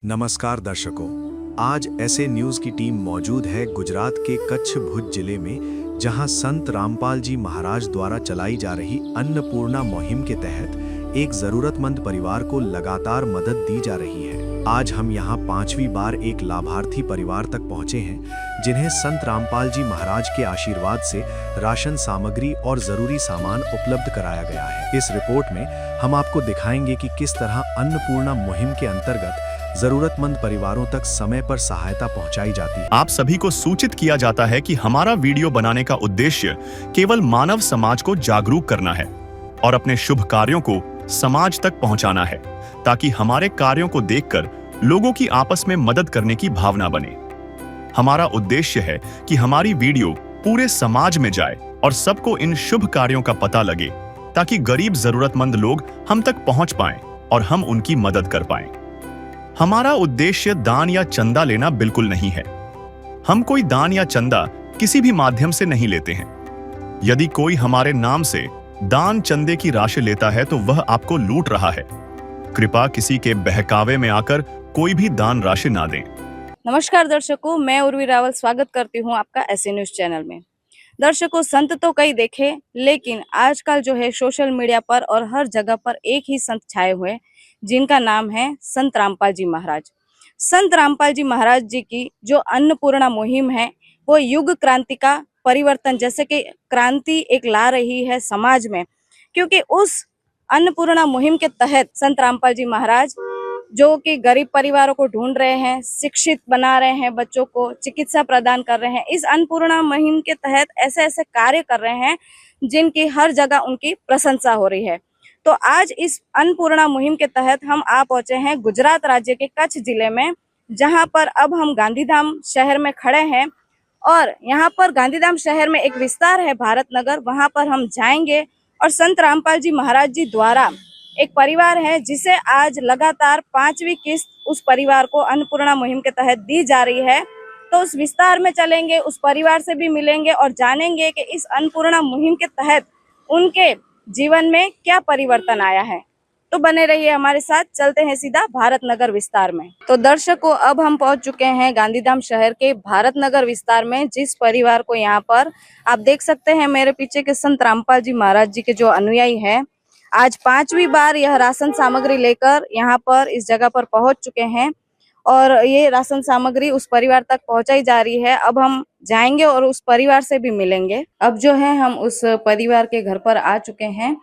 नमस्कार दर्शकों, आज ऐसे न्यूज़ की टीम मौजूद है गुजरात के कच्छ भुज जिले में, जहां संत रामपाल जी महाराज द्वारा चलाई जा रही अन्नपूर्णा मुहिम के तहत एक ज़रूरतमंद परिवार को लगातार मदद दी जा रही है। आज हम यहां पांचवी बार एक लाभार्थी परिवार तक पहुंचे हैं, जिन्हें संत रामपाल जी महाराज के आशीर्वाद से राशन सामग्री और ज़रूरी सामान उपलब्ध कराया गया है। इस रिपोर्ट में हम आपको दिखाएंगे कि किस तरह अन्नपूर्णा मुहिम के अंतर्गत जरूरतमंद परिवारों तक समय पर सहायता पहुंचाई जाती है। आप सभी को सूचित किया जाता है कि हमारा वीडियो बनाने का उद्देश्य केवल मानव समाज को जागरूक करना है और अपने शुभ कार्यों को समाज तक पहुंचाना है, ताकि हमारे कार्यों को देखकर लोगों की आपस में मदद करने की भावना बने। हमारा उद्देश्य है कि हमारी वीडियो पूरे समाज में जाए और सबको इन शुभ कार्यों का पता लगे, ताकि गरीब जरूरतमंद लोग हम तक पहुंच पाएं और हम उनकी मदद कर पाएं। हमारा उद्देश्य दान या चंदा लेना बिल्कुल नहीं है। हम कोई दान या चंदा किसी भी माध्यम से नहीं लेते हैं। यदि कोई हमारे नाम से दान चंदे की राशि लेता है तो वह आपको लूट रहा है। कृपया किसी के बहकावे में आकर कोई भी दान राशि ना दें। नमस्कार दर्शकों, मैं उर्वी रावल स्वागत करती हूं आपका ऐसे न्यूज चैनल में। दर्शकों, संत तो कई देखे, लेकिन आजकल जो है सोशल मीडिया पर और हर जगह पर एक ही संत छाए हुए, जिनका नाम है संत रामपाल जी महाराज। संत रामपाल जी महाराज जी की जो अन्नपूर्णा मुहिम है, वो युग क्रांति का परिवर्तन, जैसे कि क्रांति एक ला रही है समाज में, क्योंकि उस अन्नपूर्णा मुहिम के तहत संत रामपाल जी महाराज जो कि गरीब परिवारों को ढूंढ रहे हैं, शिक्षित बना रहे हैं, बच्चों को चिकित्सा प्रदान कर रहे हैं। इस अन्नपूर्णा मुहिम के तहत ऐसे ऐसे कार्य कर रहे हैं जिनकी हर जगह उनकी प्रशंसा हो रही है। तो आज इस अन्नपूर्णा मुहिम के तहत हम आ पहुंचे हैं गुजरात राज्य के कच्छ जिले में, जहां पर अब हम गांधीधाम शहर में खड़े हैं। और यहाँ पर गांधीधाम शहर में एक विस्तार है भारत नगर, वहां पर हम जाएंगे और संत रामपाल जी महाराज जी द्वारा एक परिवार है जिसे आज लगातार 5वीं किस्त उस परिवार को अन्नपूर्णा मुहिम के तहत दी जा रही है। तो उस विस्तार में चलेंगे, उस परिवार से भी मिलेंगे और जानेंगे कि इस अन्नपूर्णा मुहिम के तहत उनके जीवन में क्या परिवर्तन आया है। तो बने रहिए हमारे साथ, चलते हैं सीधा भारत नगर विस्तार में। तो दर्शकों, अब हम पहुंच चुके हैं गांधीधाम शहर के भारत नगर विस्तार में, जिस परिवार को यहाँ पर आप देख सकते हैं मेरे पीछे के संत रामपाल जी महाराज जी के जो अनुयायी हैं, आज 5वीं बार यह राशन सामग्री लेकर यहाँ पर इस जगह पर पहुंच चुके हैं और ये राशन सामग्री उस परिवार तक पहुंचाई जा रही है। अब हम जाएंगे और उस परिवार से भी मिलेंगे। अब जो है हम उस परिवार के घर पर आ चुके हैं,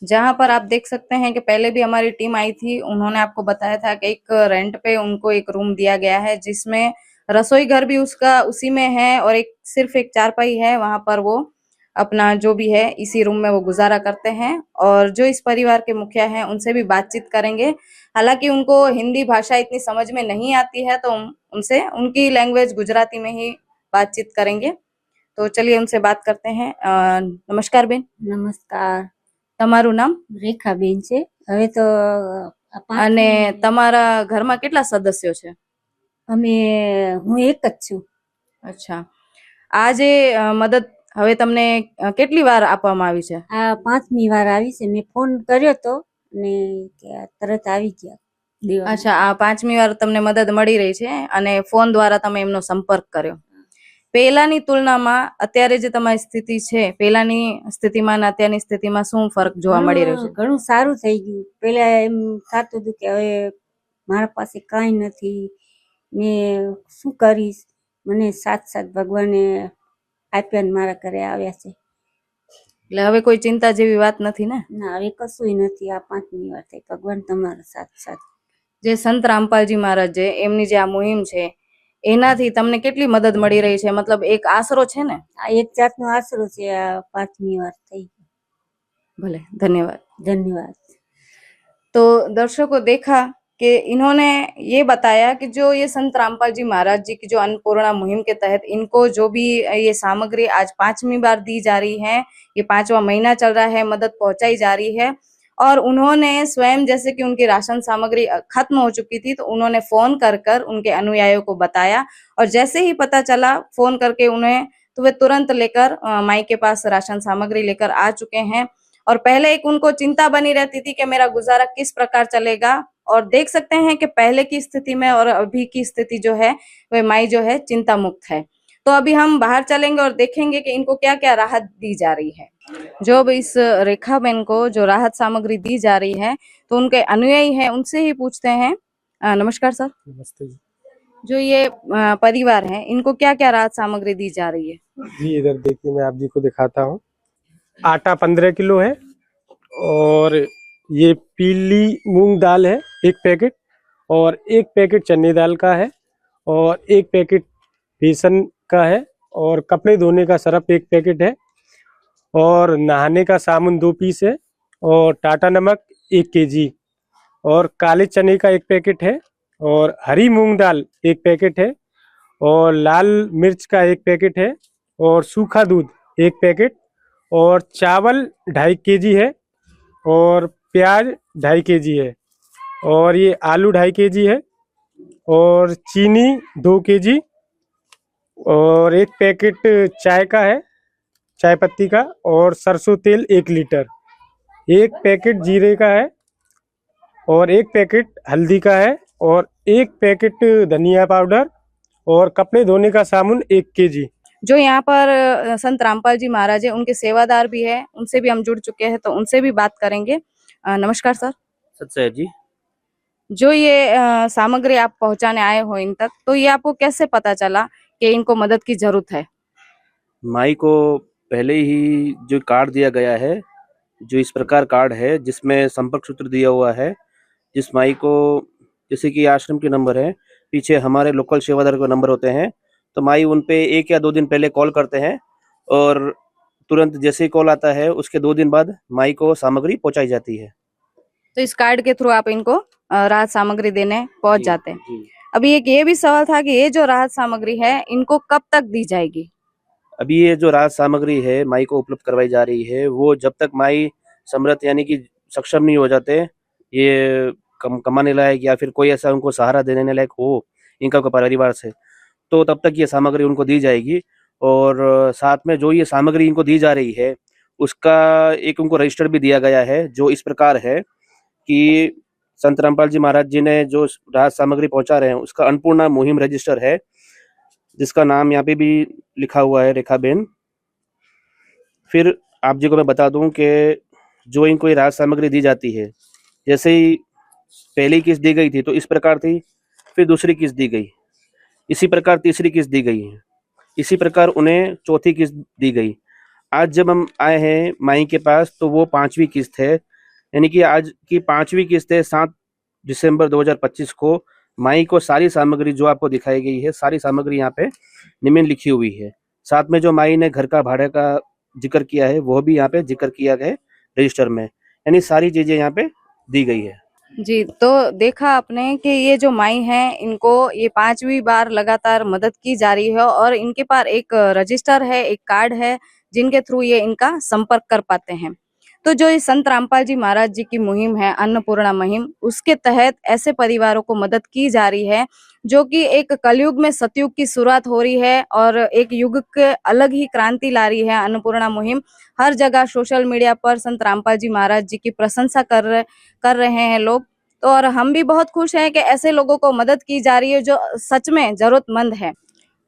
जहां पर आप देख सकते हैं कि पहले भी हमारी टीम आई थी। उन्होंने आपको बताया था कि एक रेंट पे उनको एक रूम दिया गया है, जिसमें रसोई घर भी उसका उसी में है और एक सिर्फ एक चारपाई है। वहां पर वो अपना जो भी है इसी रूम में वो गुजारा करते हैं। और जो इस परिवार के मुखिया हैं उनसे भी बातचीत करेंगे। हालांकि उनको हिंदी भाषा इतनी समझ में नहीं आती है, तो उनसे उनकी लैंग्वेज गुजराती में ही बातचीत करेंगे। तो चलिए उनसे बात करते हैं। नमस्कार बेन। નમસ્કાર. તમારું નામ રેખાબેન છે. હવે તો અને તમારા ઘરમાં કેટલા સદસ્યો છે? અમે હું એક જ છું. અચ્છા, આ જે મદદ હવે તમને કેટલી વાર આપવામાં આવી છે? આ 5મી વાર આવી છે. મેં ફોન કર્યો તો અને તરત આવી ગયા દેવા. અચ્છા, આ 5મી વાર તમને મદદ મળી રહી છે અને ફોન દ્વારા તમે એમનો સંપર્ક કર્યો. પહેલાની તુલનામાં અત્યારે જે તમારી સ્થિતિ છે, પહેલાની સ્થિતિમાં અને અત્યારની સ્થિતિમાં શું ફરક જોવા મળી રહ્યો છે? ઘણું સારું થઈ ગયું. પહેલા એમ થતું હતું કે હવે મારા પાસે કાંઈ નથી, મેં શું કરીશ. મને સાથ ભગવાને આપ્યા ને મારા ઘરે આવ્યા છે. એટલે હવે કોઈ ચિંતા જેવી વાત નથી ને? ના, હવે કશુંય નથી. આ 5મી વાર થઈ. ભગવાન તમારા સાથ. જે સંત રામપાલજી મહારાજ છે એમની જે આ મુહિમ છે, એનાથી તમને કેટલી મદદ મળી રહી છે? મતલબ એક આશરો છે ને? આ એક જાતનો આશરો છે. આ 5મી વાર થઈ. भले, धन्यवाद। धन्यवाद। तो दर्शकों, देखा कि इन्होंने ये बताया कि जो ये संत रामपाल जी महाराज जी की जो अन्नपूर्णा मुहिम के तहत इनको जो भी ये सामग्री आज 5वीं बार दी जा रही है, ये 5वां महीना चल रहा है, मदद पहुंचाई जा रही है। और उन्होंने स्वयं, जैसे कि उनकी राशन सामग्री खत्म हो चुकी थी, तो उन्होंने फोन कर उनके अनुयायियों को बताया और जैसे ही पता चला फोन करके उन्हें, तो वे तुरंत लेकर माई के पास राशन सामग्री लेकर आ चुके हैं। और पहले एक उनको चिंता बनी रहती थी कि मेरा गुजारा किस प्रकार चलेगा, और देख सकते हैं कि पहले की स्थिति में और अभी की स्थिति जो है वह माई जो है चिंता मुक्त है। तो अभी हम बाहर चलेंगे और देखेंगे कि इनको क्या क्या राहत दी जा रही है। जो अब इस रेखा बहन को जो राहत सामग्री दी जा रही है तो उनके अनुयायी हैं उनसे ही पूछते हैं। नमस्कार सर। नमस्ते जी। जो ये परिवार है इनको क्या क्या राहत सामग्री दी जा रही है? जी इधर देखिए, मैं आप जी को दिखाता हूँ। आटा 15 किलो है और ये पीली मूंग दाल है 1 पैकेट, और 1 पैकेट चने दाल का है, और 1 पैकेट बेसन का है, और कपड़े धोने का सरफ 1 पैकेट है, और नहाने का साबुन 2 पीस है, और टाटा नमक 1 केजी, और काले चने का 1 पैकेट है, और हरी मूंग दाल 1 पैकेट है, और लाल मिर्च का 1 पैकेट है, और सूखा दूध 1 पैकेट, और चावल 2.5 केजी है, और प्याज 2.5 केजी है, और ये आलू 2.5 केजी है, और चीनी 2 केजी, और 1 पैकेट चाय का है, चाय पत्ती का, और सरसों तेल 1 लीटर, 1 पैकेट जीरे का है, और 1 पैकेट हल्दी का है, और 1 पैकेट धनिया पाउडर, और कपड़े धोने का साबुन 1 केजी। जो यहाँ पर संत रामपाल जी महाराज है उनके सेवादार भी है, उनसे भी हम जुड़ चुके हैं तो उनसे भी बात करेंगे। नमस्कार सर। सत्य जी। जो ये सामग्री आप पहुंचाने आए हो इन तक, तो ये आपको कैसे पता चला कि इनको मदद की जरूरत है? माई को पहले ही जो कार्ड दिया गया है, जो इस प्रकार कार्ड है जिसमें संपर्क सूत्र दिया हुआ है, जिस माई को जैसे कि आश्रम के नंबर है, पीछे हमारे लोकल सेवादार के नंबर होते हैं, तो माई उन पे 1 या 2 दिन पहले कॉल करते हैं, और तुरंत जैसे ही कॉल आता है उसके 2 दिन बाद माई को सामग्री पहुंचाई जाती है। तो इस कार्ड के थ्रू आप इनको राहत सामग्री देने पहुंच जी, जाते हैं। जी। अभी एक ये भी सवाल था कि ये जो राहत सामग्री है इनको कब तक दी जाएगी? अभी ये जो राहत सामग्री है माई को उपलब्ध करवाई जा रही है, वो जब तक माई समर्थ यानी कि सक्षम नहीं हो जाते, ये कमाने लायक या फिर कोई ऐसा उनको सहारा देने लायक हो इनका कोई परिवार से, तो तब तक ये सामग्री उनको दी जाएगी। और साथ में जो ये सामग्री इनको दी जा रही है उसका एक उनको रजिस्टर भी दिया गया है, जो इस प्रकार है कि संत रामपाल जी महाराज जी ने जो राहत सामग्री पहुंचा रहे हैं उसका अन्नपूर्णा मुहिम रजिस्टर है, जिसका नाम यहाँ पे भी लिखा हुआ है रेखा बेन। फिर आप जी को मैं बता दूं कि जो इनको ये राहत सामग्री दी जाती है, जैसे ही पहली किस्त दी गई थी तो इस प्रकार थी, फिर दूसरी किस्त दी गई, इसी प्रकार तीसरी किस्त दी गई है, इसी प्रकार उन्हें चौथी किस्त दी गई। आज जब हम आए हैं माई के पास तो वो 5वीं किस्त है, यानी कि आज की 5वीं किस्त है। 7 दिसंबर 2025 को माई को सारी सामग्री जो आपको दिखाई गई है, सारी सामग्री यहाँ पे निम्न लिखी हुई है। साथ में जो माई ने घर का भाड़े का जिक्र किया है वो भी यहाँ पे जिक्र किया गया है रजिस्टर में, यानी सारी चीजें यहाँ पे दी गई है। जी, तो देखा आपने कि ये जो माई हैं इनको ये 5वीं बार लगातार मदद की जा रही है और इनके पास एक रजिस्टर है, एक कार्ड है जिनके थ्रू ये इनका संपर्क कर पाते हैं। तो जो ये संत रामपाल जी महाराज जी की मुहिम है अन्नपूर्णा मुहिम, उसके तहत ऐसे परिवारों को मदद की जा रही है जो कि एक कलयुग में सतयुग की शुरुआत हो रही है और एक युग के अलग ही क्रांति ला रही है अन्नपूर्णा मुहिम। हर जगह सोशल मीडिया पर संत रामपाल जी महाराज जी की प्रशंसा कर रहे हैं लोग। तो और हम भी बहुत खुश हैं कि ऐसे लोगों को मदद की जा रही है जो सच में जरूरतमंद है।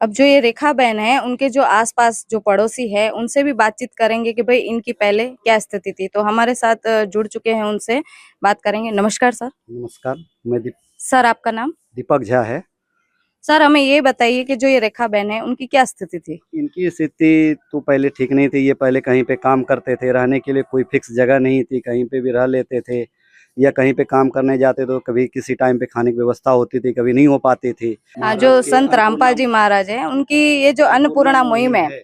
अब जो ये रेखा बहन है उनके जो आसपास जो पड़ोसी है उनसे भी बातचीत करेंगे कि भाई इनकी पहले क्या स्थिति थी। तो हमारे साथ जुड़ चुके हैं, उनसे बात करेंगे। नमस्कार सर। नमस्कार, मैं सर आपका नाम? दीपक झा है। सर हमें ये बताइए कि जो ये रेखा बहन है उनकी क्या स्थिति थी? इनकी स्थिति तो पहले ठीक नहीं थी। ये पहले कहीं पे काम करते थे, रहने के लिए कोई फिक्स जगह नहीं थी, कहीं पे भी रह लेते थे, या कहीं पे काम करने जाते तो कभी किसी टाइम पे खाने की व्यवस्था होती थी, कभी नहीं हो पाती थी। हाँ, जो संत रामपाल जी महाराज है उनकी ये जो अन्नपूर्णा मुहिम है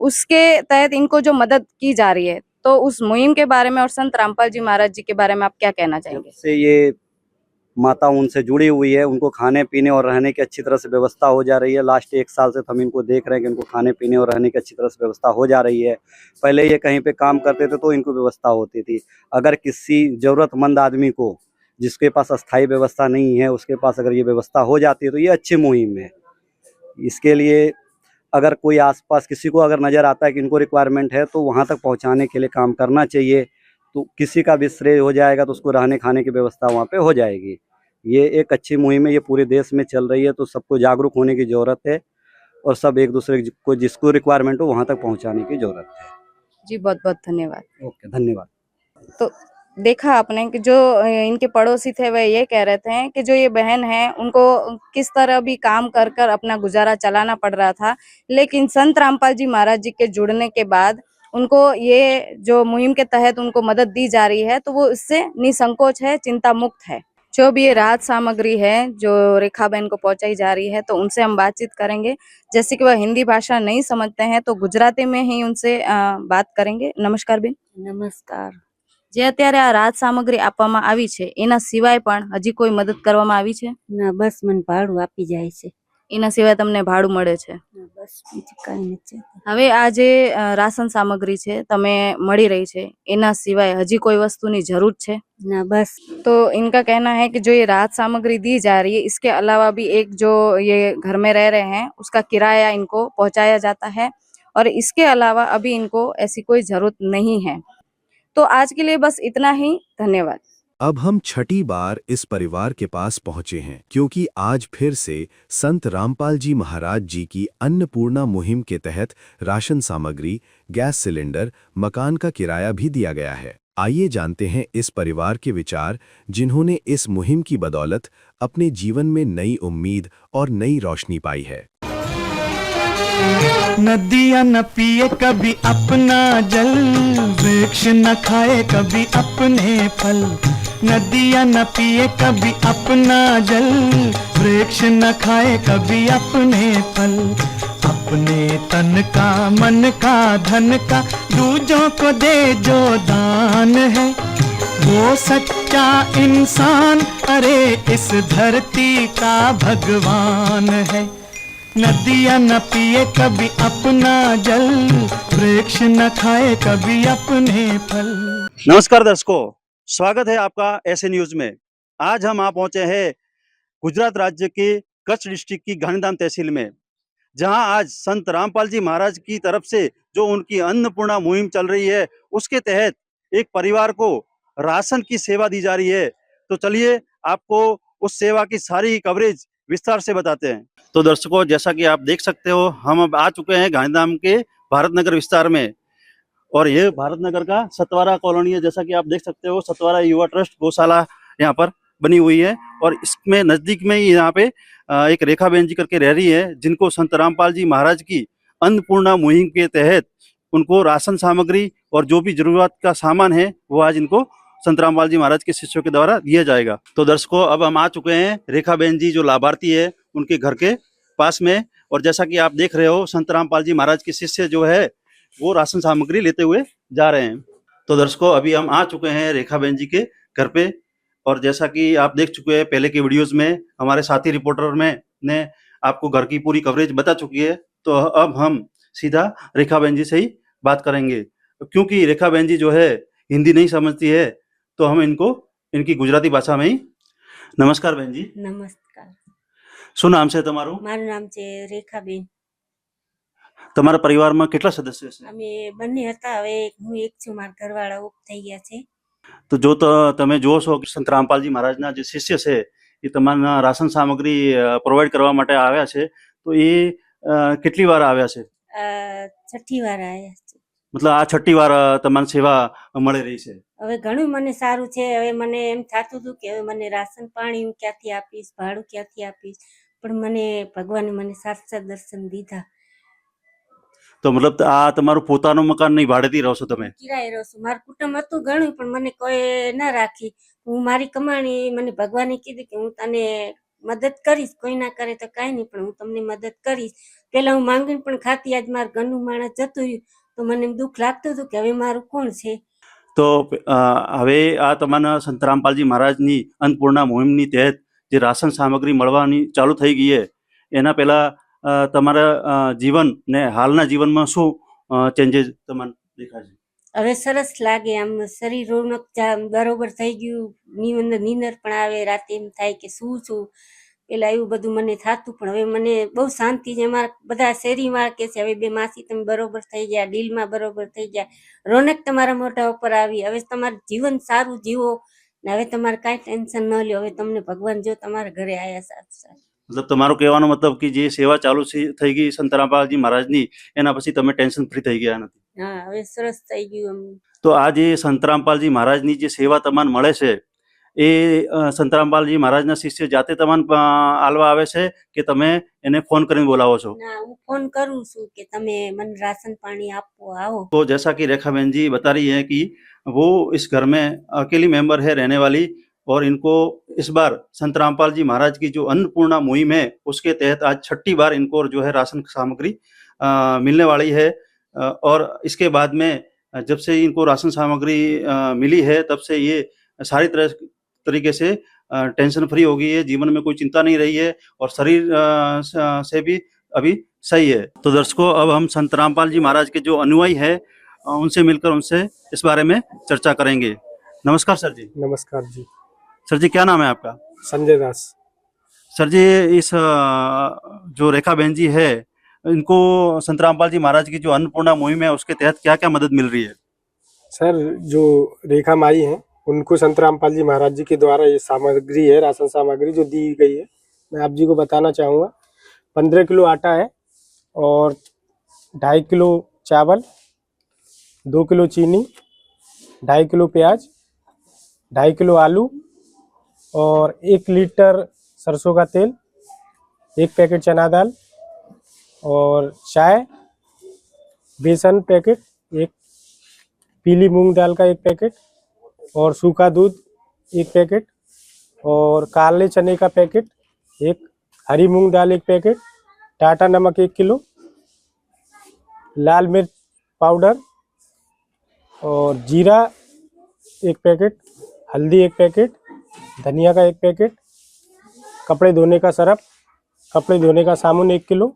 उसके तहत इनको जो मदद की जा रही है, तो उस मुहिम के बारे में और संत रामपाल जी महाराज जी के बारे में आप क्या कहना चाहेंगे? से ये माता उनसे जुड़ी हुई है, उनको खाने पीने और रहने की अच्छी तरह से व्यवस्था हो जा रही है। लास्ट 1 साल से हम इनको देख रहे हैं कि इनको खाने पीने और रहने की अच्छी तरह से व्यवस्था हो जा रही है। पहले ये कहीं पे काम करते थे तो इनको व्यवस्था होती थी। अगर किसी ज़रूरतमंद आदमी को जिसके पास अस्थायी व्यवस्था नहीं है उसके पास अगर ये व्यवस्था हो जाती है तो ये अच्छी मुहिम है। इसके लिए अगर कोई आसपास किसी को अगर नज़र आता है कि इनको रिक्वायरमेंट है तो वहाँ तक पहुँचाने के लिए काम करना चाहिए, तो किसी का भी श्रेय हो जाएगा तो उसको रहने खाने की व्यवस्था वहाँ पे हो जाएगी। ये एक अच्छी मुहिम है, ये पूरे देश में चल रही है, तो सबको जागरूक होने की ज़रूरत है और सब एक दूसरे को जिसको रिक्वायरमेंट हो वहाँ तक पहुँचाने की ज़रूरत है। जी बहुत बहुत धन्यवाद। ओके, धन्यवाद। तो देखा आपने कि जो इनके पड़ोसी थे वह ये कह रहे थे कि जो ये बहन है उनको किस तरह भी काम कर कर अपना गुजारा चलाना पड़ रहा था, लेकिन संत रामपाल जी महाराज जी के जुड़ने के बाद उनको ये जो मुहिम के तहत उनको मदद दी जा रही है तो वो इससे निसंकोच है, चिंता मुक्त है। जो भी ये राहत सामग्री है जो रेखा बहन को पहुंचाई जा रही है तो उनसे हम बातचीत करेंगे। जैसे कि वह हिंदी भाषा नहीं समझते हैं तो गुजराती में ही उनसे बात करेंगे। नमस्कार बेन। નમસ્કાર। જે અત્યારે આ રાહત સામગ્રી આપવામાં આવી છે એના સિવાય પણ હજી કોઈ મદદ કરવામાં આવી છે? ના બસ મને ભાડું આપી જાય છે। એના સિવાય તમને ભાડું મળે છે? ના બસ બીજું કાંઈ નથી। હવે આ જે રાશન સામગ્રી છે તમે મળી રહી છે એના સિવાય હજી કોઈ વસ્તુની જરૂર છે? ના બસ तो इनका कहना है कि जो ये राहत सामग्री दी जा रही है इसके अलावा भी एक जो ये घर में रह रहे हैं उसका किराया इनको पहुंचाया जाता है और इसके अलावा अभी इनको ऐसी कोई जरूरत नहीं है। तो आज के लिए बस इतना ही। धन्यवाद। अब हम छठी बार इस परिवार के पास पहुंचे हैं क्योंकि आज फिर से संत रामपाल जी महाराज जी की अन्नपूर्णा मुहिम के तहत राशन सामग्री, गैस सिलेंडर, मकान का किराया भी दिया गया है। आइए जानते हैं इस परिवार के विचार जिन्होंने इस मुहिम की बदौलत अपने जीवन में नई उम्मीद और नई रोशनी पाई है। नदियाँ न पिए कभी अपना जल, वृक्ष न खाए कभी अपने फल। नदियाँ न पिए कभी अपना जल, वृक्ष न खाए कभी अपने फल। अपने तन का, मन का, धन का दूजों को दे जो दान है, वो सच्चा इंसान, अरे इस धरती का भगवान है। नदियाँ न पिए कभी अपना जल, वृक्ष न खाए कभी अपने फल। नमस्कार दर्शकों, स्वागत है आपका ऐसे न्यूज में। आज हम आ पहुंचे हैं गुजरात राज्य के कच्छ डिस्ट्रिक्ट की गांधीधाम तहसील में, जहां आज संत रामपाल जी महाराज की तरफ से जो उनकी अन्नपूर्णा मुहिम चल रही है उसके तहत एक परिवार को राशन की सेवा दी जा रही है। तो चलिए आपको उस सेवा की सारी कवरेज विस्तार से बताते हैं। तो दर्शकों, जैसा कि आप देख सकते हो, हम अब आ चुके हैं गांधीधाम के भारत नगर विस्तार में और ये भारत नगर का सतवारा कॉलोनी है। जैसा कि आप देख सकते हो, सतवारा युवा ट्रस्ट गौशाला यहाँ पर बनी हुई है और इसमें नजदीक में ही यहाँ पे एक रेखा बहन जी करके रह रही है, जिनको संत रामपाल जी महाराज की अन्नपूर्णा मुहिम के तहत उनको राशन सामग्री और जो भी जरूरत का सामान है वो आज इनको संत रामपाल जी महाराज के शिष्यों के द्वारा दिया जाएगा। तो दर्शकों, अब हम आ चुके हैं रेखा बहन जी जो लाभार्थी है उनके घर के पास में, और जैसा कि आप देख रहे हो, संत रामपाल जी महाराज के शिष्य जो है वो राशन सामग्री लेते हुए जा रहे हैं। तो दर्शकों, अभी हम आ चुके हैं रेखा बहन जी के घर पे, और जैसा कि आप देख चुके हैं पहले के वीडियोस में, हमारे साथी रिपोर्टर में ने आपको घर की पूरी कवरेज बता चुकी है। तो अब हम सीधा रेखा बहन जी से ही बात करेंगे, क्योंकि रेखा बहन जी जो है हिंदी नहीं समझती है, तो हम इनको इनकी गुजराती भाषा में ही। नमस्कार बहन जी। નમસ્કાર। શું નામ છે તમારું? મારું નામ છે રેખાબેન। તમારા પરિવારમાં કેટલા સદસ્ય છે? અમે બંને હતા, હવે હું એક છું, મારા ઘરવાળા ઓફ થઈ ગયા છે। તો જો તમે જુઓ છો કે સંત રામપાલજી મહારાજના જે શિષ્ય છે એ તમારા રાશન સામગ્રી પ્રોવાઈડ કરવા માટે આવ્યા છે, તો એ કેટલી વાર આવ્યા છે? આ છઠ્ઠી વાર આયા છે। मतलब आ छठी वार तमारी सेवा मळी रही छे। હવે ઘણું મને સારું છે। હવે મને એમ થાતું હતું કે હવે મને રાશન પાણી હું ક્યાંથી આપીશ, ભાડું ક્યાંથી આપીશ, પણ મને ભગવાને મને સાક્ષાત દર્શન દીધા। तो मतलब आ तमाરું પોતાનું મકાન નહીં, ભાડેથી રહો છો તમે? કિરાએ રહું છું। મારું કુટુંબ હતું ઘણું, પણ મને કોઈ ના રાખી। હું મારી કમાણી, મને ભગવાને કીધું કે હું તને મદદ કરીશ, કોઈ ના કરે તો કાંઈ નહીં, પણ હું તમને મદદ કરીશ। પેલા હું માંગીને પણ ખાતી, આજ મારું ઘરનું માણસ જતું રહ્યું તો મને એમ દુઃખ લાગતું હતું કે હવે મારું કોણ છે। તો હવે આ તમારા સંત રામપાલજી મહારાજની अन्नपूर्णा मुहिमની તહેત જે રાશન સામગ્રી મળવાની ચાલુ થઈ ગઈ છે, એના પહેલા તમારા જીવન ને હાલના જીવનમાં શું ચેન્જીસ તમને દેખાય છે? હવે સરસ લાગે, આમ શરીર રોનક બરોબર થઈ ગયું, નીંદર પણ આવે, રાતે એમ થાય કે શું છું, પેલા એવું બધું મને થતું, પણ હવે મને બહુ શાંતિ છે. અમારા બધા શેરીમાં કે છે હવે બે માસી તમે બરોબર થઈ ગયા, ડીલમાં બરોબર થઈ ગયા, રોનક તમારા મોઢા ઉપર આવી, હવે તમારું જીવન સારું જીવો ને હવે તમારે કાંઈ ટેન્શન ન લ્યો, હવે તમને ભગવાન જો તમારા ઘરે આવ્યા સાથ. मतलब તમારો કહેવાનો મતલબ કે જે સેવા ચાલુ થઈ ગઈ સંત રામપાલજી મહારાજની, એના પછી તમે ટેન્શન ફ્રી થઈ ગયા નથી? હા, હવે સરસ થઈ ગયું અમને. તો આ જે સંત રામપાલજી મહારાજની જે સેવા તમને મળે છે એ સંત રામપાલજી મહારાજના શિષ્ય જાતે તમને આલવા આવે છે કે તમે એને ફોન કરીને બોલાવો છો? ના, હું ફોन કરું છું કે તમે મને राशन पानी आपको आओ। तो जैसा कि रेखा बहन जी बता रही है कि वो इस घर में अकेली मेंबर है रहने वाली, और इनको इस बार संत रामपाल जी महाराज की जो अन्नपूर्णा मुहिम है उसके तहत आज 6ठी बार इनको जो है राशन सामग्री मिलने वाली है। और इसके बाद में जब से इनको राशन सामग्री मिली है तब से ये सारी तरीके से टेंशन फ्री हो गई है, जीवन में कोई चिंता नहीं रही है और शरीर से भी अभी सही है। तो दर्शकों, अब हम संत रामपाल जी महाराज के जो अनुयायी है उनसे मिलकर उनसे इस बारे में चर्चा करेंगे। नमस्कार सर जी। नमस्कार जी। सर जी, क्या नाम है आपका? संजय दास। सर जी, इस जो रेखा बहन जी है इनको संत रामपाल जी महाराज की जो अन्नपूर्णा मुहिम है उसके तहत क्या क्या मदद मिल रही है? सर, जो रेखा माई हैं उनको संत रामपाल जी महाराज जी के द्वारा ये सामग्री है, राशन सामग्री जो दी गई है, मैं आप जी को बताना चाहूँगा। 15 किलो आटा है और 2.5 किलो चावल, 2 किलो चीनी, 2.5 किलो प्याज, 2.5 किलो आलू और 1 लीटर सरसों का तेल, 1 पैकेट चना दाल और चाय, बेसन पैकेट 1, पीली मूंग दाल का 1 पैकेट और सूखा दूध 1 पैकेट और काले चने का पैकेट 1, हरी मूंग दाल 1 पैकेट, टाटा नमक 1 किलो, लाल मिर्च पाउडर और जीरा 1 पैकेट, हल्दी 1 पैकेट, धनिया का 1 पैकेट, कपड़े धोने का सरफ, कपड़े धोने का साबुन 1 किलो,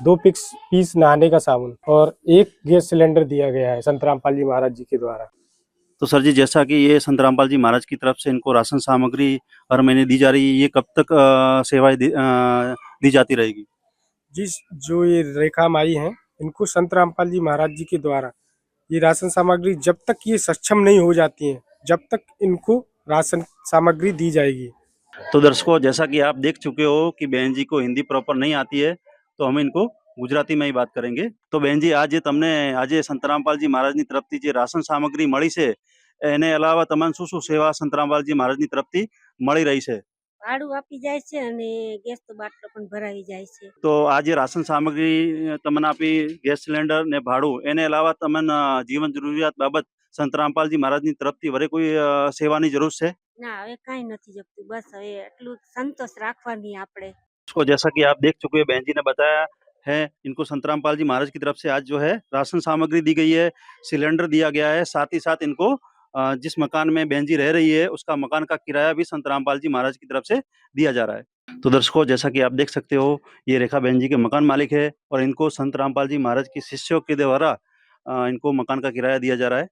2 पीस नहाने का साबुन और 1 गैस सिलेंडर दिया गया है संत रामपाल जी महाराज जी के द्वारा। तो सर जी, जैसा कि ये संत रामपाल जी महाराज की तरफ से इनको राशन सामग्री हर महीने दी जा रही है, ये कब तक सेवाएं दी जाती रहेगी? जिस जो ये रेखा माई हैं इनको संत रामपाल जी महाराज जी के द्वारा ये राशन सामग्री जब तक ये सक्षम नहीं हो जाती हैं, जब तक इनको राशन सामग्री दी जाएगी। तो दर्शकों, जैसा कि आप देख चुके हो कि बहन जी को हिंदी प्रॉपर नहीं आती है, तो हम इनको गुजराती में ही बात करेंगे। तो बहन जी, आज આજે સંત રામપાલજી મહારાજની તરફથી જે રાશન સામગ્રી મળી છે એને અલાવા તમને શું શું સેવા સંત રામપાલજી મહારાજની તરફથી મળી રહી છે? ભાડું આપી જાય છે અને ગેસ તો બાટલો પણ ભરાવી જાય છે। તો આ જે રાશન સામગ્રી તમને આપી, ગેસ સિલિન્ડર ને ભાડું, એને અલાવા તમને જીવન જરૂરિયાત બાબત સંત રામપાલજી મહારાજની તરફથી વરે કોઈ સેવાની જરૂર છે? ના, હવે કાંઈ નથી જપતું, બસ હવે એટલું સંતોષ રાખવાની આપણે। उसको जैसा कि आप देख चुके हैं, बहन जी ने बताया है, इनको संत रामपाल जी महाराज की तरफ से आज जो है राशन सामग्री दी गई है, सिलेंडर दिया गया है, साथ ही साथ इनको जिस मकान में बहन जी रह रही है उसका मकान का किराया भी संत रामपाल जी महाराज की तरफ से दिया जा रहा है। तो दर्शकों, जैसा कि आप देख सकते हो, ये रेखा बहन जी के मकान मालिक है और इनको संत रामपाल जी महाराज के शिष्यों के द्वारा इनको मकान का किराया दिया जा रहा है।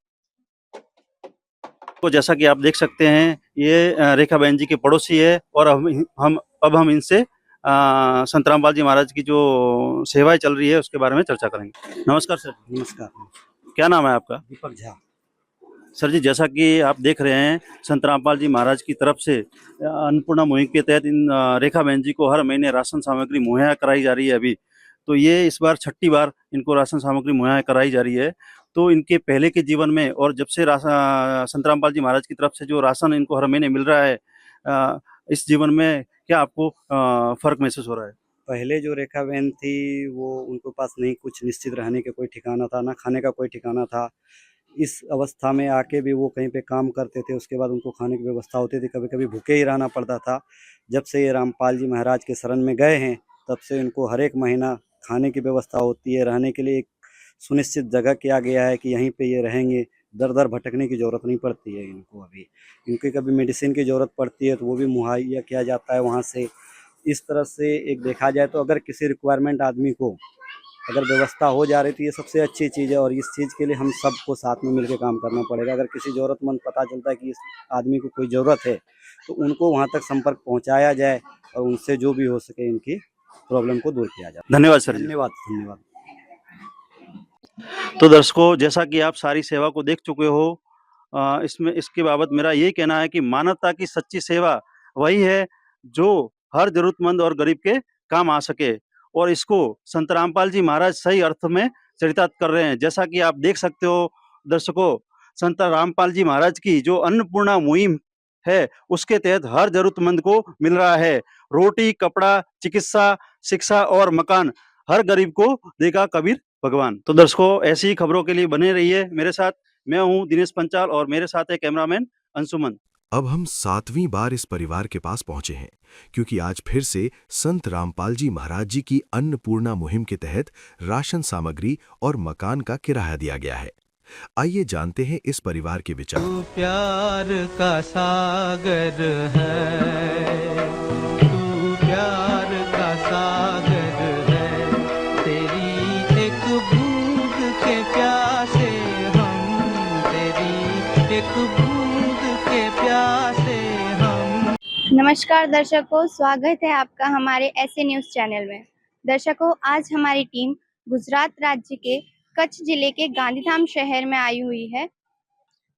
तो जैसा कि आप देख सकते हैं, ये रेखा बहन जी के पड़ोसी है और हम इनसे संत रामपाल जी महाराज की जो सेवाएं चल रही है उसके बारे में चर्चा करेंगे। नमस्कार सर। नमस्कार। क्या नाम है आपका? दीपक झा। सर जी, जैसा कि आप देख रहे हैं, संत रामपाल जी महाराज की तरफ से अन्नपूर्णा मुहिम के तहत इन रेखा बहन जी को हर महीने राशन सामग्री मुहैया कराई जा रही है अभी। तो ये इस बार 6ठी बार इनको राशन सामग्री मुहैया कराई जा रही है। तो इनके पहले के जीवन में और जब से संत रामपाल जी महाराज की तरफ से जो राशन इनको हर महीने मिल रहा है, इस जीवन में क्या आपको फर्क महसूस हो रहा है? पहले जो रेखा बहन थी वो उनको पास नहीं कुछ निश्चित रहने का कोई ठिकाना था, ना खाने का कोई ठिकाना था। इस अवस्था में आके भी वो कहीं पे काम करते थे, उसके बाद उनको खाने की व्यवस्था होती थी, कभी कभी भूखे ही रहना पड़ता था। जब से ये रामपाल जी महाराज के शरण में गए हैं तब से इनको हर एक महीना खाने की व्यवस्था होती है, रहने के लिए एक सुनिश्चित जगह किया गया है कि यहीं पे ये रहेंगे, दर दर भटकने की ज़रूरत नहीं पड़ती है इनको। अभी इनकी कभी मेडिसिन की ज़रूरत पड़ती है तो वो भी मुहैया किया जाता है वहाँ से। इस तरह से एक देखा जाए तो अगर किसी रिक्वायरमेंट आदमी को अगर व्यवस्था हो जा रही तो ये सबसे अच्छी चीज़ है, और इस चीज़ के लिए हम सबको साथ में मिलकर काम करना पड़ेगा। अगर किसी ज़रूरतमंद पता चलता है कि इस आदमी को कोई ज़रूरत है तो उनको वहाँ तक संपर्क पहुँचाया जाए और उनसे जो भी हो सके इनकी प्रॉब्लम को दूर किया जाए। धन्यवाद सर जी। धन्यवाद धन्यवाद। तो दर्शकों, जैसा कि आप सारी सेवा को देख चुके हो, इसमें इसके बाबत मेरा यही कहना है कि मानवता की सच्ची सेवा वही है जो हर जरूरतमंद और गरीब के काम आ सके, और इसको संत रामपाल जी महाराज सही अर्थ में चरितार्थ कर रहे हैं। जैसा कि आप देख सकते हो दर्शकों, संत रामपाल जी महाराज की जो अन्नपूर्णा मुहिम है उसके तहत हर जरूरतमंद को मिल रहा है। रोटी, कपड़ा, चिकित्सा, शिक्षा और मकान हर गरीब को देगा कबीर भगवान। तो दर्शकों, ऐसी ही खबरों के लिए बने रहिए मेरे साथ। मैं हूं दिनेश पंचाल और मेरे साथ है कैमरामैन अंशुमन। अब हम 7वीं बार इस परिवार के पास पहुंचे हैं, क्योंकि आज फिर से संत रामपाल जी महाराज जी की अन्नपूर्णा मुहिम के तहत राशन सामग्री और मकान का किराया दिया गया है। आइए जानते हैं इस परिवार के विचार। तू प्यार का सागर है, तू प्यार का सागर है, तेरी एक बूंद के प्यासे हम, तेरी एक बूंद के प्यासे हम। नमस्कार दर्शकों, स्वागत है आपका हमारे ऐसे न्यूज़ चैनल में। दर्शकों, आज हमारी टीम गुजरात राज्य के कच्छ जिले के गांधीधाम शहर में आई हुई है।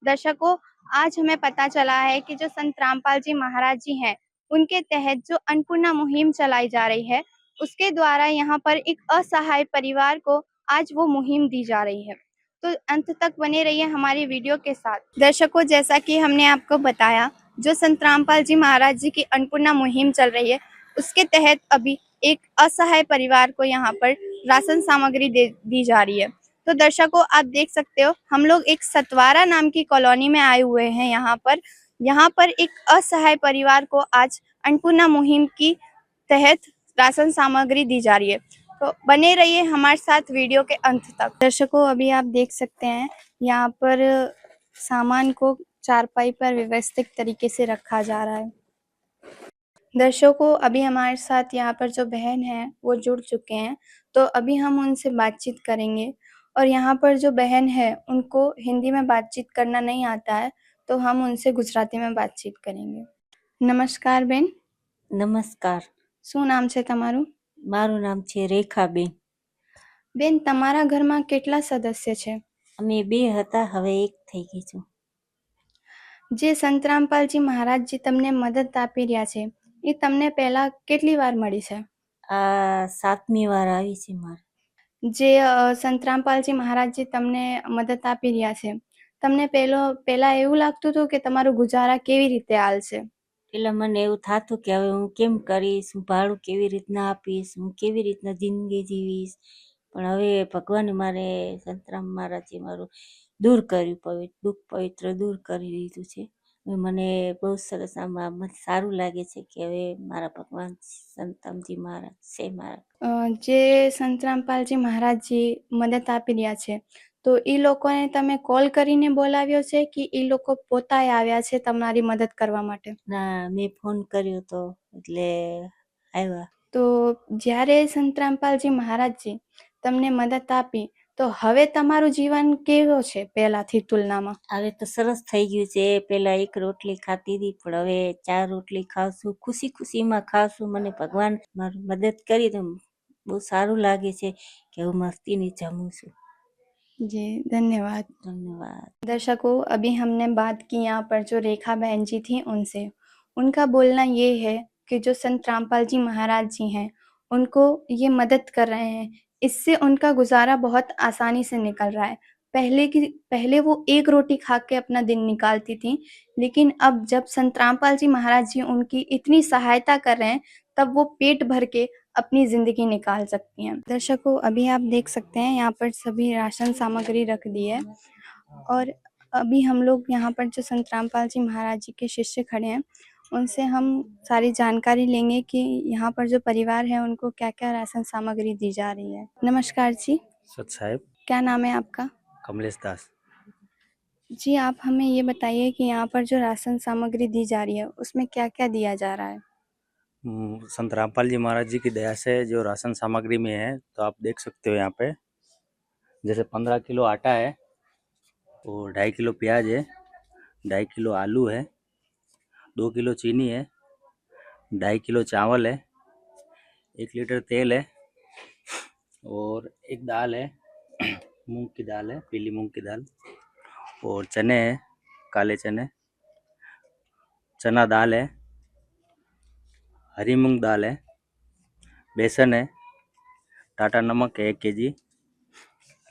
दर्शकों, आज हमें पता चला है कि जो संत रामपाल जी महाराज जी हैं, उनके तहत जो अन्नपूर्णा मुहिम चलाई जा रही है, उसके द्वारा यहाँ पर एक असहाय परिवार को आज वो मुहिम दी जा रही है। तो अंत तक बने रहिए हमारी वीडियो के साथ। दर्शकों, जैसा कि हमने आपको बताया, जो संत रामपाल जी महाराज जी की अन्नपूर्णा मुहिम चल रही है, उसके तहत अभी एक असहाय परिवार को यहाँ पर राशन सामग्री दी जा रही है। तो दर्शकों, आप देख सकते हो, हम लोग एक सतवारा नाम की कॉलोनी में आए हुए हैं। यहाँ पर एक असहाय परिवार को आज अन्नपूर्णा मुहिम की तहत राशन सामग्री दी जा रही है। तो बने रहिए हमारे साथ वीडियो के अंत तक। दर्शकों, अभी आप देख सकते हैं यहाँ पर सामान को चारपाई पर व्यवस्थित तरीके से रखा जा रहा है। दर्शकों, अभी हमारे साथ यहाँ पर जो बहन है वो जुड़ चुके हैं, तो अभी हम उनसे बातचीत करेंगे। और यहाँ पर जो बहन है उनको हिंदी में बातचीत करना नहीं आता है, तो हम उनसे गुजराती में बातचीत करेंगे। नमस्कार बेन। નમસ્કાર, શું નામ છે તમારું? મારું નામ છે રેખાબેન. બેન, તમારા ઘરમાં કેટલા સદસ્ય છે? અમે બે હતા, હવે એક થઈ ગઈ છું. જે સંત રામપાલજી મહારાજજી તમને મદદ આપી રહ્યા છે, એ તમને પહેલા કેટલી વાર મળી છે? આ 7મી વાર આવી છે મારે. જે સંત રામપાલજી મહારાજજી તમને મદદ આપી રહ્યા છે, તમને પહેલા એવું લાગતું હતું કે તમારું ગુજારા કેવી રીતે હાલશે? પેલા મને એવું થાતું કે હવે હું કેમ કરીશ, હું ભાડું કેવી રીતના આપીશ, હું કેવી રીતના જિંદગી જીવીશ. પણ હવે ભગવાને મારે સંતરામ મહારાજે મારું દૂર કર્યું, દુઃખ પવિત્ર દૂર કરી દીધું છે. હવે મને બહુ સરસ આમાં મને સારું લાગે છે કે હવે મારા ભગવાન સંતરામજી મહારાજ છે મારા. જે સંત રામપાલજી મહારાજજી મદદ આપી રહ્યા છે, તો એ લોકોને તમે કોલ કરીને બોલાવ્યો છે કે એ લોકો પોતાએ આવ્યા છે તમારી મદદ કરવા માટે? ના, મેં ફોન કર્યો તો એટલે આવ્યા. તો જ્યારે સંત રામપાલજી મહારાજજી તમને મદદ આપી, તો હવે તમારું જીવન કેવો છે પહેલાથી તુલનામાં? હવે તો સરસ થઈ ગયું છે. પેલા એક રોટલી ખાતી હતી, પણ હવે 4 રોટલી ખાઉં છું. ખુશી ખુશીમાં ખાઉં છું. મને ભગવાન મારી મદદ કરી તો બહુ સારું લાગે છે કે હું મસ્તીની જમું છું. जी, धन्यवाद। ધન્યવાદ. दर्शकों, अभी हमने बात की यहाँ पर जो रेखा बहन जी थी उनसे। उनका बोलना ये है कि जो संत रामपाल जी महाराज जी हैं, उनको ये मदद कर रहे हैं, इससे उनका गुजारा बहुत आसानी से निकल रहा है। पहले वो एक रोटी खा के अपना दिन निकालती थी, लेकिन अब जब संत रामपाल जी महाराज जी उनकी इतनी सहायता कर रहे हैं, तब वो पेट भर के अपनी ज़िंदगी निकाल सकती हैं। दर्शकों, अभी आप देख सकते हैं यहाँ पर सभी राशन सामग्री रख दी है, और अभी हम लोग यहाँ पर जो संत रामपाल जी महाराज जी के शिष्य खड़े हैं, उनसे हम सारी जानकारी लेंगे कि यहाँ पर जो परिवार है उनको क्या क्या राशन सामग्री दी जा रही है। नमस्कार जी, सत साहेब, क्या नाम है आपका? कमलेश दास। जी, आप हमें ये बताइए कि यहाँ पर जो राशन सामग्री दी जा रही है उसमें क्या क्या दिया जा रहा है? संत रामपाल जी महाराज जी की दया से जो राशन सामग्री में है, तो आप देख सकते हो यहाँ पे जैसे 15 किलो आटा है और 2.5 किलो प्याज है, 2.5 किलो आलू है, 2 किलो चीनी है, 2.5 किलो चावल है, 1 लीटर तेल है और एक दाल है, मूंग की दाल है, पीली मूंग की दाल, और चने हैं, काले चने, चना दाल है, हरी मूंग दाल है, बेसन है, टाटा नमक है 1 केजी,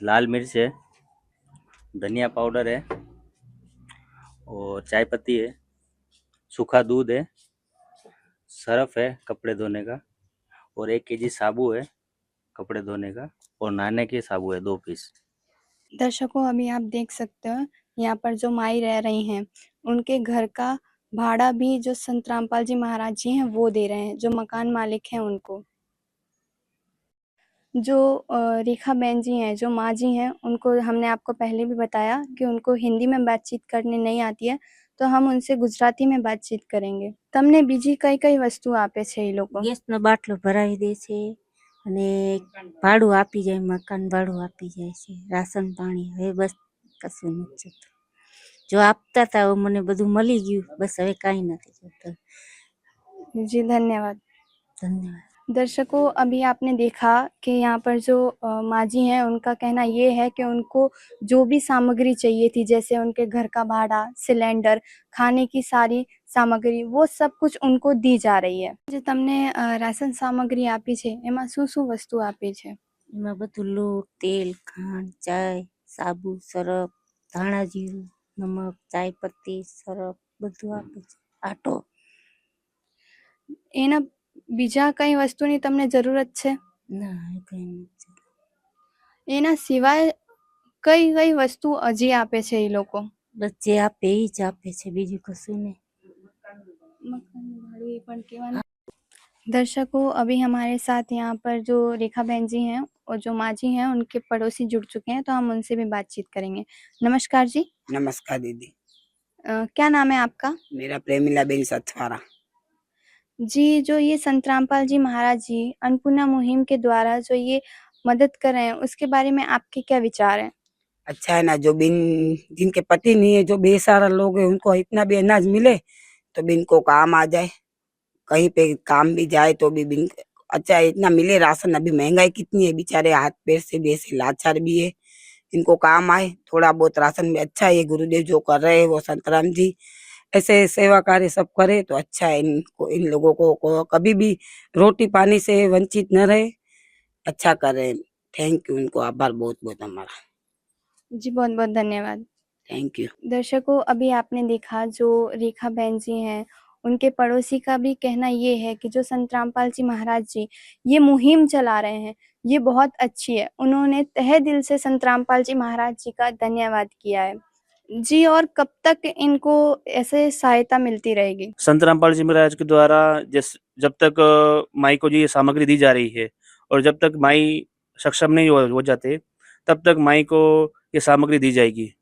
लाल मिर्च है, धनिया पाउडर है और चाय पत्ती है, सूखा दूध है, सरफ है कपड़े धोने का और 1 केजी साबु है कपड़े धोने का और नहाने के साबु है 2 पीस। दर्शकों, अभी आप देख सकते हो यहाँ पर जो माई रह रही हैं, उनके घर का भाड़ा भी जो संत रामपाल जी महाराज जी हैं वो दे रहे हैं, जो मकान मालिक हैं उनको। जो रेखा बहन जी हैं, जो माँ जी हैं, उनको हमने आपको पहले भी बताया कि उनको हिंदी में बातचीत करने नहीं आती है, तो हम उनसे गुजराती में बातचीत करेंगे। તમને બીજી કઈ કઈ વસ્તુ આપે છે એ લોકો? ગેસનો બાટલો ભરાવી દે છે અને ભાડું આપી જાય, મકાન ભાડું આપી જાય છે, રાશન પાણી હવે બસ કશું નથી જોતું. જો આપતા હતા હવે મને બધું મળી ગયું, બસ હવે કાંઈ નથી જોતું. जी धन्यवाद। ધન્યવાદ. दर्शकों, अभी आपने देखा कि यहाँ पर जो माँ जी हैं, उनका कहना ये है कि उनको जो भी सामग्री चाहिए थी, जैसे उनके घर का भाड़ा, सिलेंडर, खाने की सारी सामग्री, वो सब कुछ उनको दी जा रही है। जो तमने राशन सामग्री आपी छे एमां શું વસ્તુ આપી છે? એમાં બધું લોટ, તેલ, ખાંડ, ચાય, સાબુ, સરફ, ધાણા જીરું, નમક, ચાય પત્તી, સરફ બધું આપે છે, આટો. એના બીજા કઈ વસ્તુની તમને જરૂરત છે? ના એ કંઈ નથી. એના સિવાય કઈ કઈ વસ્તુ હજી આપે છે એ લોકો? બસ જે આપે એ જ આપે છે, બીજું કશું નહીં. दर्शकों, अभी हमारे साथ यहाँ पर जो रेखा बहन जी हैं और जो माँ जी हैं, उनके पड़ोसी जुड़ चुके हैं, तो हम उनसे भी बातचीत करेंगे। नमस्कार जी। नमस्कार दीदी, क्या नाम है आपका? मेरा प्रेमिला बेन सथवारा। जी, जो ये संत रामपाल जी महाराज जी अन्नपूर्णा मुहिम के द्वारा जो ये मदद कर रहे हैं, उसके बारे में आपके क्या विचार हैं? अच्छा है ना, जो बिन जिनके पति नहीं है, जो बेसहारा लोग है, उनको इतना भी अनाज मिले तो बिन को काम आ जाए, कहीं पे काम भी जाए तो भी बिन अच्छा इतना मिले राशन। अभी महंगाई कितनी है, बेचारे हाथ पैर से वैसे लाचार भी है, इनको काम आए थोड़ा बहुत राशन में। अच्छा है ये गुरुदेव जो कर रहे हैं, वो संतराम जी ऐसे सेवा कार्य सब करे तो अच्छा है। इनको इन लोगों को कभी भी रोटी पानी से वंचित न रहे, अच्छा करे। थैंक यू, इनको आभार बहुत बहुत हमारा। जी बहुत बहुत धन्यवाद। Thank you. दर्शकों, अभी आपने देखा जो रेखा बहन जी हैं, उनके पड़ोसी का भी कहना ये है कि जो संत रामपाल जी महाराज जी ये मुहिम चला रहे हैं, ये बहुत अच्छी है। उन्होंने तहे दिल से संत रामपाल जी महाराज जी का धन्यवाद किया है। जी, और कब तक इनको ऐसे सहायता मिलती रहेगी? संत रामपाल जी महाराज के द्वारा जब तक माई को जी ये सामग्री दी जा रही है और जब तक माई सक्षम नहीं हो जाते, तब तक माई को ये सामग्री दी जाएगी।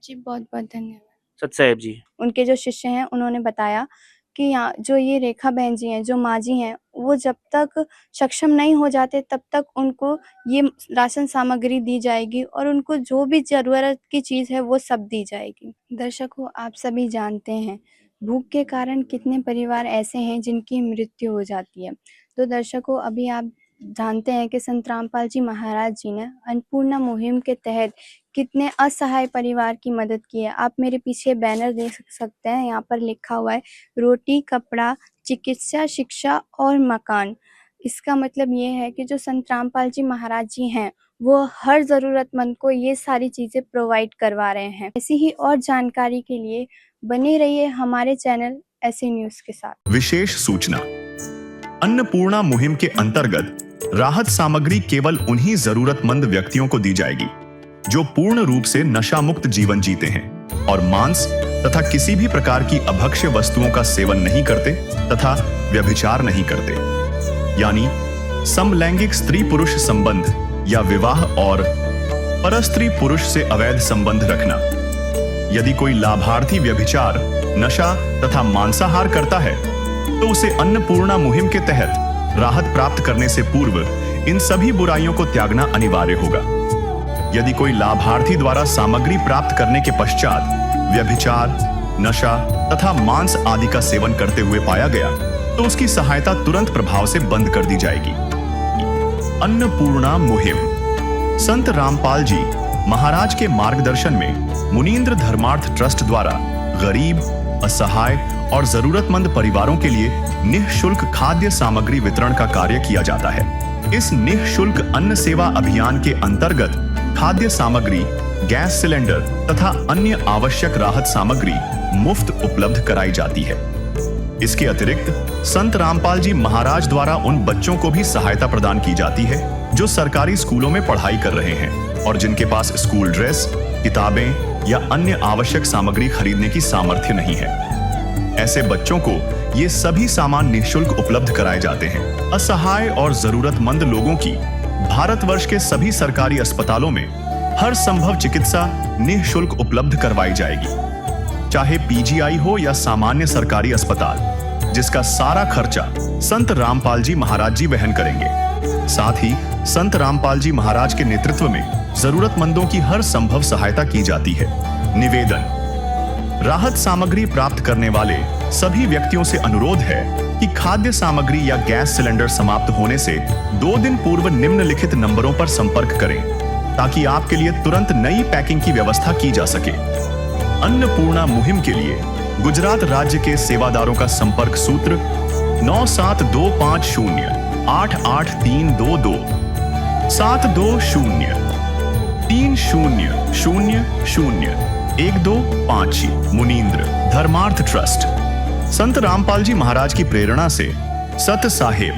जी बहुत बहुत धन्यवाद। सत साहेब जी। उनके जो शिष्य हैं, उन्होंने बताया कि यहाँ जो ये रेखा बहन जी हैं, जो माँ जी हैं, वो जब तक सक्षम नहीं हो जाते तब तक उनको ये राशन सामग्री दी जाएगी और उनको जो भी ज़रूरत की चीज़ है वो सब दी जाएगी। दर्शकों, आप सभी जानते हैं भूख के कारण कितने परिवार ऐसे हैं जिनकी मृत्यु हो जाती है। तो दर्शकों, अभी आप जानते हैं कि संत रामपाल जी महाराज जी ने अन्नपूर्णा मुहिम के तहत कितने असहाय परिवार की मदद की है। आप मेरे पीछे बैनर देख सकते हैं, यहाँ पर लिखा हुआ है रोटी, कपड़ा, चिकित्सा, शिक्षा और मकान। इसका मतलब ये है कि जो संत रामपाल जी महाराज जी हैं, वो हर ज़रूरतमंद को ये सारी चीज़ें प्रोवाइड करवा रहे हैं। ऐसी ही और जानकारी के लिए बने रहिए हमारे चैनल ऐसे न्यूज़ के साथ। विशेष सूचना, अन्नपूर्णा मुहिम के अंतर्गत राहत सामग्री केवल उन्हीं जरूरतमंद व्यक्तियों को दी जाएगी जो पूर्ण रूप से नशा मुक्त जीवन जीते हैं और मांस तथा किसी भी प्रकार की अभक्ष्य वस्तुओं का सेवन नहीं करते तथा व्यभिचार नहीं करते, यानी समलैंगिक स्त्री पुरुष संबंध या विवाह और परस्त्री पुरुष से अवैध संबंध रखना। यदि कोई लाभार्थी व्यभिचार, नशा तथा मांसाहार करता है तो उसे अन्नपूर्णा मुहिम के तहत राहत प्राप्त करने से पूर्व इन सभी बुराइयों को त्यागना अनिवार्य होगा। यदि कोई लाभार्थी द्वारा सामग्री प्राप्त करने के पश्चात व्यभिचार, नशा तथा मांस आदि का सेवन करते हुए पाया गया तो उसकी सहायता तुरंत प्रभाव से बंद कर दी जाएगी। अन्नपूर्णा मुहिम। संत रामपाल जी महाराज के मार्गदर्शन में मुनींद्र धर्मार्थ ट्रस्ट द्वारा गरीब, असहाय और जरूरतमंद परिवारों के लिए निःशुल्क खाद्य सामग्री वितरण का कार्य किया जाता है। इस निःशुल्क अन्न सेवा अभियान के अंतर्गत खाद्य सामग्री, गैस सिलेंडर तथा अन्य आवश्यक राहत सामग्री मुफ्त उपलब्ध कराई जाती है। इसके अतिरिक्त संत रामपाल जी महाराज द्वारा उन बच्चों को भी सहायता प्रदान की जाती है जो सरकारी स्कूलों में पढ़ाई कर रहे हैं और जिनके पास स्कूल ड्रेस, किताबें या अन्य आवश्यक सामग्री खरीदने की सामर्थ्य नहीं है। ऐसे बच्चों को ये सभी सामान निःशुल्क उपलब्ध कराए जाते हैं। असहाय और जरूरतमंद लोगों की भारतवर्ष के सभी सरकारी अस्पतालों में हर संभव चिकित्सा निःशुल्क उपलब्ध करवाई जाएगी, चाहे पीजीआई हो या सामान्य सरकारी अस्पताल, जिसका सारा खर्चा संत रामपाल जी महाराज जी वहन करेंगे। साथ ही संत रामपाल जी महाराज के नेतृत्व में जरूरतमंदों की हर संभव सहायता की जाती है। निवेदन। राहत सामग्री प्राप्त करने वाले सभी व्यक्तियों से अनुरोध है कि खाद्य सामग्री या गैस सिलेंडर समाप्त होने से 2 दिन पूर्व निम्नलिखित नंबरों पर संपर्क करें ताकि आपके लिए तुरंत नई पैकिंग की व्यवस्था की जा सके। अन्नपूर्णा मुहिम के लिए गुजरात राज्य के सेवादारों का संपर्क सूत्र 9725088322 72030001256 मुनींद्र धर्मार्थ ट्रस्ट। संत रामपाल जी महाराज की प्रेरणा से सत साहेब